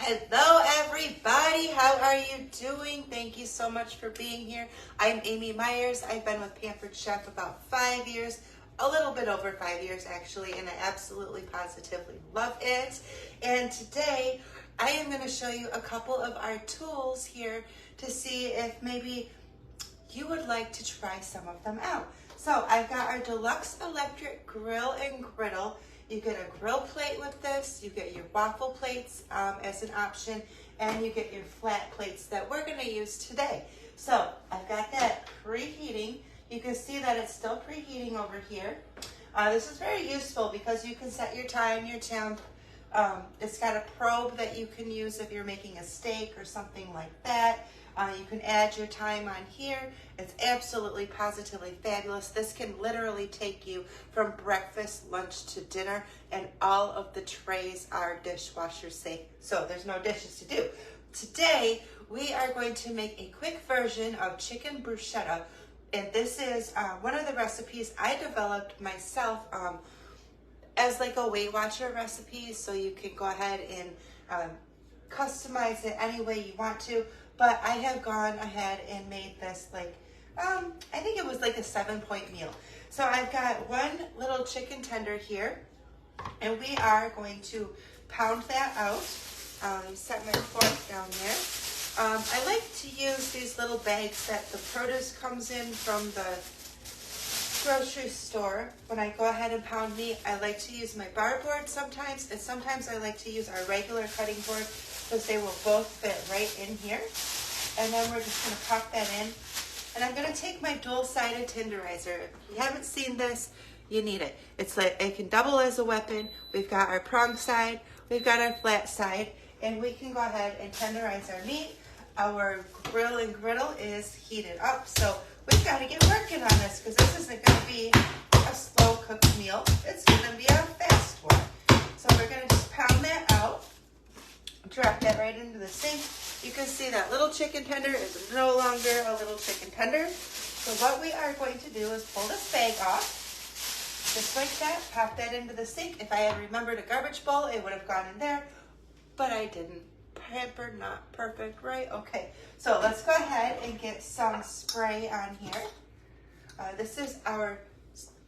Hello everybody, how are you doing? Thank you so much for being here. I'm Amy Myers. I've been with Pampered Chef about 5 years, a little bit over 5 years actually, and I absolutely positively love it. And today I am going to show you a couple of our tools here to see if maybe you would like to try some of them out. So I've got our deluxe electric grill and griddle. You get a grill plate with this, you get your waffle plates as an option, and you get your flat plates that we're gonna use today. So I've got that preheating. You can see that it's still preheating over here. This is very useful because you can set your time, your temp. It's got a probe that you can use if you're making a steak or something like that. You can add your time on here. It's absolutely positively fabulous. This can literally take you from breakfast, lunch to dinner, and all of the trays are dishwasher safe. So there's no dishes to do. Today, we are going to make a quick version of chicken bruschetta. And this is one of the recipes I developed myself as like a Weight Watcher recipe. So you can go ahead and customize it any way you want to. But I have gone ahead and made this like, I think it was like a 7-point meal. So I've got one little chicken tender here, and we are going to pound that out. Set my fork down there. I like to use these little bags that the produce comes in from the grocery store. When I go ahead and pound meat, I like to use my bar board sometimes, and sometimes I like to use our regular cutting board because they will both fit right in here. And then we're just going to pop that in. And I'm going to take my dual-sided tenderizer. If you haven't seen this, you need it. It's like it can double as a weapon. We've got our prong side, we've got our flat side, and we can go ahead and tenderize our meat. Our grill and griddle is heated up, so we've got to get working on this because this isn't going to be a slow-cooked meal. It's going to be a fast one. So we're going to just pound that out, drop that right into the sink. You can see that little chicken tender is no longer a little chicken tender. So what we are going to do is pull this bag off, just like that, pop that into the sink. If I had remembered a garbage bowl, it would have gone in there, but I didn't. Pampered, not perfect, right? Okay, so let's go ahead and get some spray on here. This is our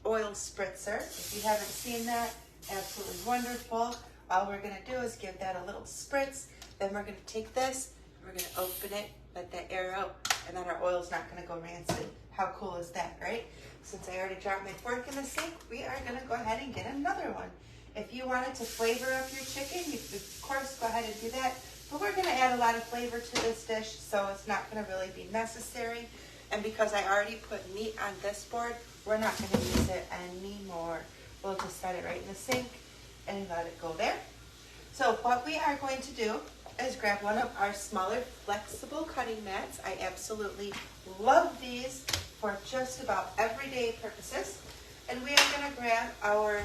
oil spritzer. If you haven't seen that, absolutely wonderful. All we're gonna do is give that a little spritz. Then we're gonna take this, we're gonna open it, let that air out, and then our oil's not gonna go rancid. How cool is that, right? Since I already dropped my fork in the sink, we are gonna go ahead and get another one. If you wanted to flavor up your chicken, you could, of course, go ahead and do that. But we're gonna add a lot of flavor to this dish, so it's not gonna really be necessary. And because I already put meat on this board, we're not gonna use it anymore. We'll just set it right in the sink and let it go there. So what we are going to do is grab one of our smaller flexible cutting mats. I absolutely love these for just about everyday purposes. And we are gonna grab our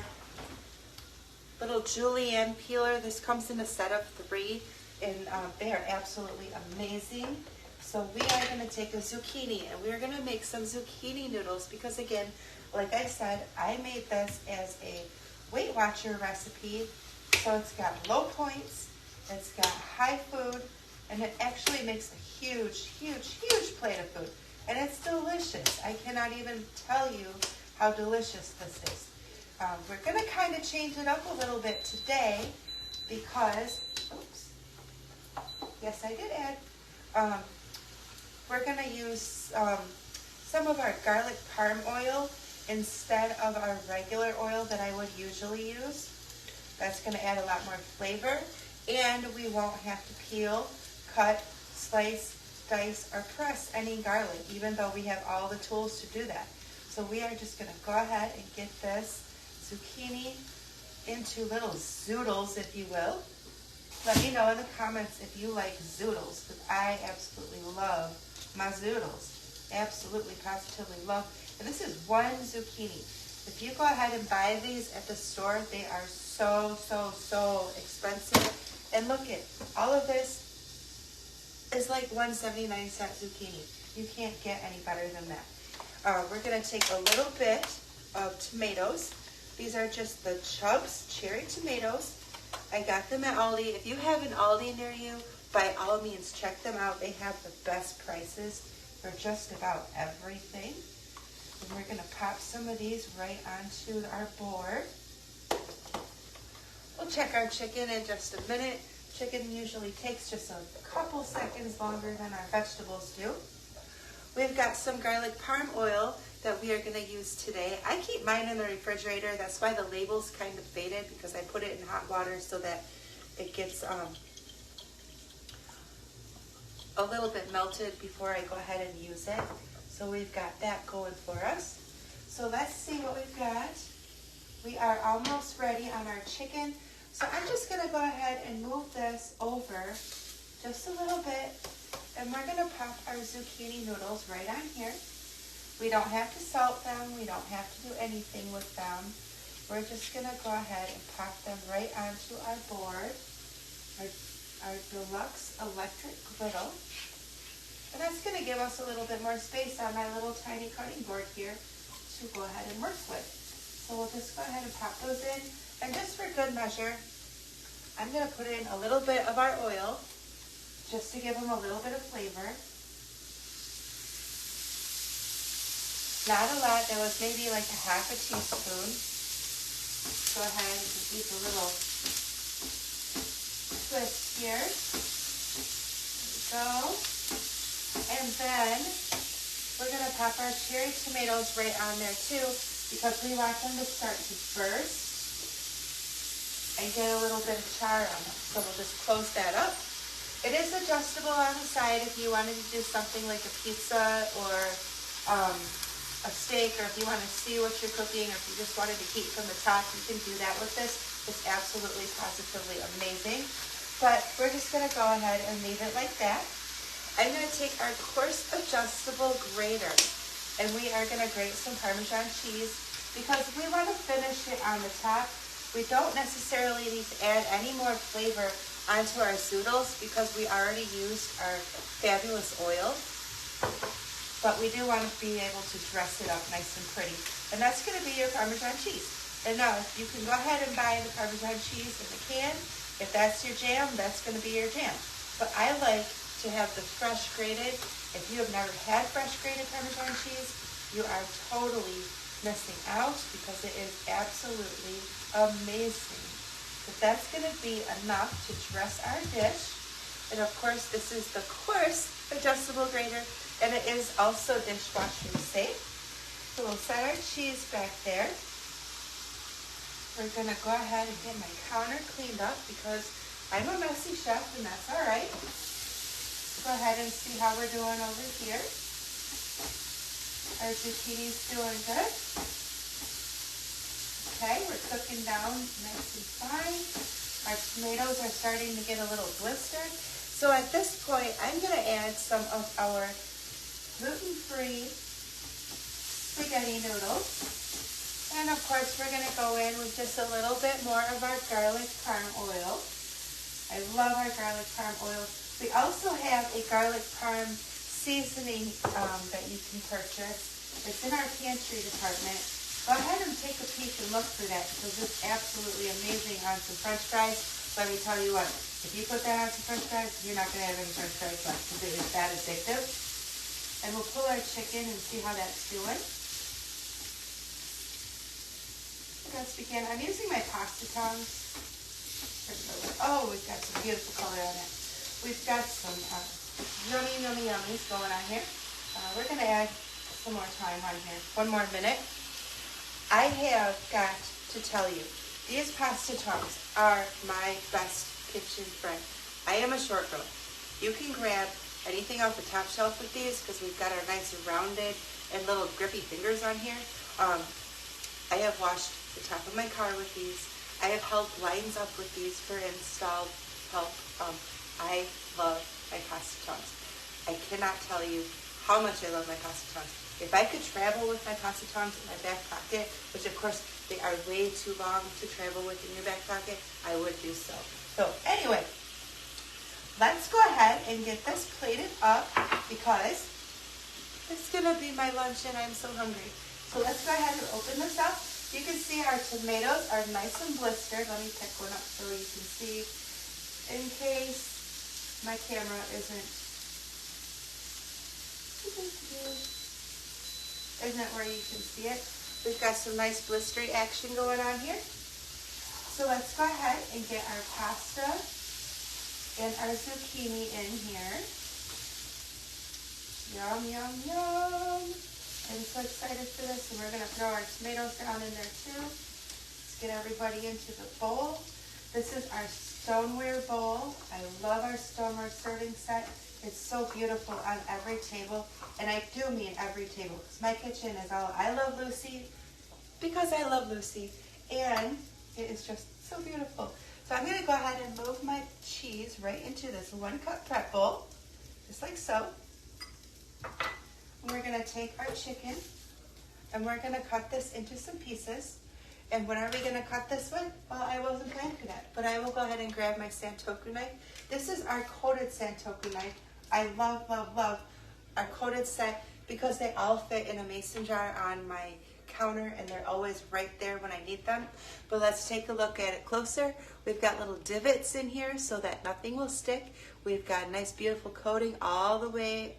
little julienne peeler. This comes in a set of 3, and they are absolutely amazing. So we are gonna take a zucchini, and we're gonna make some zucchini noodles because, again, like I said, I made this as a Weight Watcher recipe. So it's got low points, it's got high food, and it actually makes a huge, huge, huge plate of food. And it's delicious. I cannot even tell you how delicious this is. We're gonna kind of change it up a little bit today because, oops, yes I did add, we're gonna use some of our garlic parm oil instead of our regular oil that I would usually use. That's going to add a lot more flavor, and we won't have to peel, cut, slice, dice, or press any garlic, even though we have all the tools to do that. So we are just going to go ahead and get this zucchini into little zoodles, if you will. Let me know in the comments if you like zoodles, because I absolutely love my zoodles. Absolutely, positively love. And this is one zucchini. If you go ahead and buy these at the store, they are so, so, so expensive. And look at all of this is like 1.79 zucchini. You can't get any better than that. We're going to take a little bit of tomatoes. These are just the Chubb's cherry tomatoes. I got them at Aldi. If you have an Aldi near you, by all means, check them out. They have the best prices for just about everything. And we're going to pop some of these right onto our board. We'll check our chicken in just a minute. Chicken usually takes just a couple seconds longer than our vegetables do. We've got some garlic parm oil that we are going to use today. I keep mine in the refrigerator. That's why the label's kind of faded, because I put it in hot water so that it gets a little bit melted before I go ahead and use it. So we've got that going for us. So let's see what we've got. We are almost ready on our chicken. So I'm just going to go ahead and move this over just a little bit. And we're going to pop our zucchini noodles right on here. We don't have to salt them. We don't have to do anything with them. We're just going to go ahead and pop them right onto our board, our deluxe electric griddle. And that's going to give us a little bit more space on my little tiny cutting board here to go ahead and work with. So we'll just go ahead and pop those in. And just for good measure, I'm going to put in a little bit of our oil just to give them a little bit of flavor. Not a lot. That was maybe like a half a teaspoon. Go ahead and just use a little twist here. There we go. And then we're going to pop our cherry tomatoes right on there too, because we want them to start to burst and get a little bit of char on them. So we'll just close that up. It is adjustable on the side if you wanted to do something like a pizza or a steak, or if you want to see what you're cooking, or if you just wanted to heat from the top, you can do that with this. It's absolutely positively amazing. But we're just going to go ahead and leave it like that. I'm going to take our coarse adjustable grater, and we are going to grate some Parmesan cheese because we want to finish it on the top. We don't necessarily need to add any more flavor onto our zoodles because we already used our fabulous oil. But we do want to be able to dress it up nice and pretty. And that's going to be your Parmesan cheese. And now you can go ahead and buy the Parmesan cheese in the can. If that's your jam, that's going to be your jam. But I like to have the fresh grated. If you have never had fresh grated Parmesan cheese, you are totally missing out because it is absolutely amazing. But that's going to be enough to dress our dish. And of course, this is the coarse adjustable grater, and it is also dishwasher safe. So we'll set our cheese back there. We're going to go ahead and get my counter cleaned up because I'm a messy chef, and that's all right. Go ahead and see how we're doing over here. Our zucchini's doing good. Okay, we're cooking down nice and fine. Our tomatoes are starting to get a little blistered. So at this point, I'm going to add some of our gluten-free spaghetti noodles. And of course, we're going to go in with just a little bit more of our garlic parm oil. I love our garlic parm oil. We also have a garlic parm seasoning that you can purchase. It's in our pantry department. Go ahead and take a peek and look for that because it's absolutely amazing on some French fries. Let me tell you what, if you put that on some French fries, you're not going to have any French fries left because it is that addictive. And we'll pull our chicken and see how that's doing. Let's begin. I'm using my pasta tongs. Oh, we've got some beautiful color on it. We've got some yummies going on here. We're going to add some more time on here. One more minute. I have got to tell you, these pasta tongs are my best kitchen friend. I am a short girl. You can grab anything off the top shelf with these because we've got our nice rounded and little grippy fingers on here. I have washed the top of my car with these. I have held blinds up with these for installed help. I love my pasta tongs. I cannot tell you how much I love my pasta tongs. If I could travel with my pasta tongs in my back pocket, which of course they are way too long to travel with in your back pocket, I would do so. So anyway, let's go ahead and get this plated up because it's gonna be my lunch and I'm so hungry. So let's go ahead and open this up. You can see our tomatoes are nice and blistered. Let me pick one up so you can see, in case my camera isn't where you can see it. We've got some nice blistery action going on here. So let's go ahead and get our pasta and our zucchini in here. Yum, yum, yum. I'm so excited for this, and we're gonna throw our tomatoes down in there too. Let's get everybody into the bowl. This is our stoneware bowl. I love our stoneware serving set. It's so beautiful on every table, and I do mean every table, because my kitchen is all I love Lucy, because I love Lucy, and it is just so beautiful. So I'm gonna go ahead and move my cheese right into this 1 cup prep bowl, just like so. And we're gonna take our chicken, and we're gonna cut this into some pieces. And what are we gonna cut this with? Well, I wasn't planning for that, but I will go ahead and grab my Santoku knife. This is our coated Santoku knife. I love, love, love our coated set because they all fit in a mason jar on my counter, and they're always right there when I need them. But let's take a look at it closer. We've got little divots in here so that nothing will stick. We've got a nice beautiful coating all the way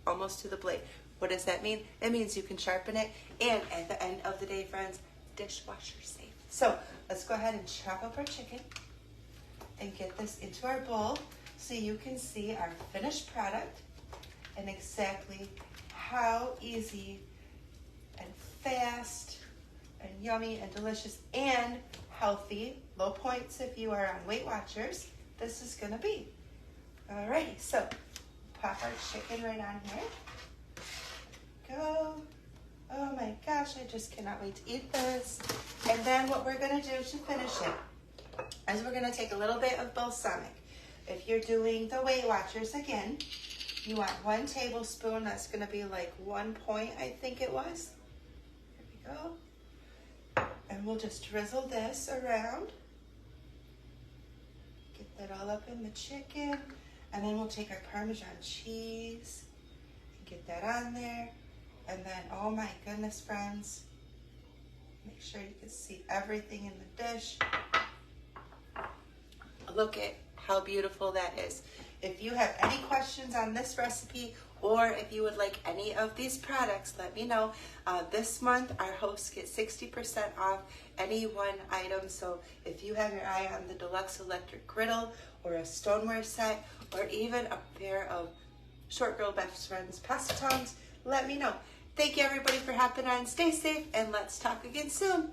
almost to the blade. What does that mean? It means you can sharpen it, and at the end of the day, friends, dishwasher safe. So let's go ahead and chop up our chicken and get this into our bowl so you can see our finished product and exactly how easy and fast and yummy and delicious and healthy, low points if you are on Weight Watchers, this is gonna be. Alrighty, so pop our chicken right on here. Go. Oh my gosh, I just cannot wait to eat this. And then what we're gonna do to finish it is we're gonna take a little bit of balsamic. If you're doing the Weight Watchers again, you want 1 tablespoon. That's gonna be like 1 point, I think it was. Here we go. And we'll just drizzle this around. Get that all up in the chicken. And then we'll take our Parmesan cheese and get that on there. And then, oh my goodness, friends, make sure you can see everything in the dish. Look at how beautiful that is. If you have any questions on this recipe, or if you would like any of these products, let me know. This month, our hosts get 60% off any one item. So if you have your eye on the deluxe electric griddle, or a stoneware set, or even a pair of Short Girl Best Friends pasta tongs, let me know. Thank you everybody for hopping on. Stay safe, and let's talk again soon.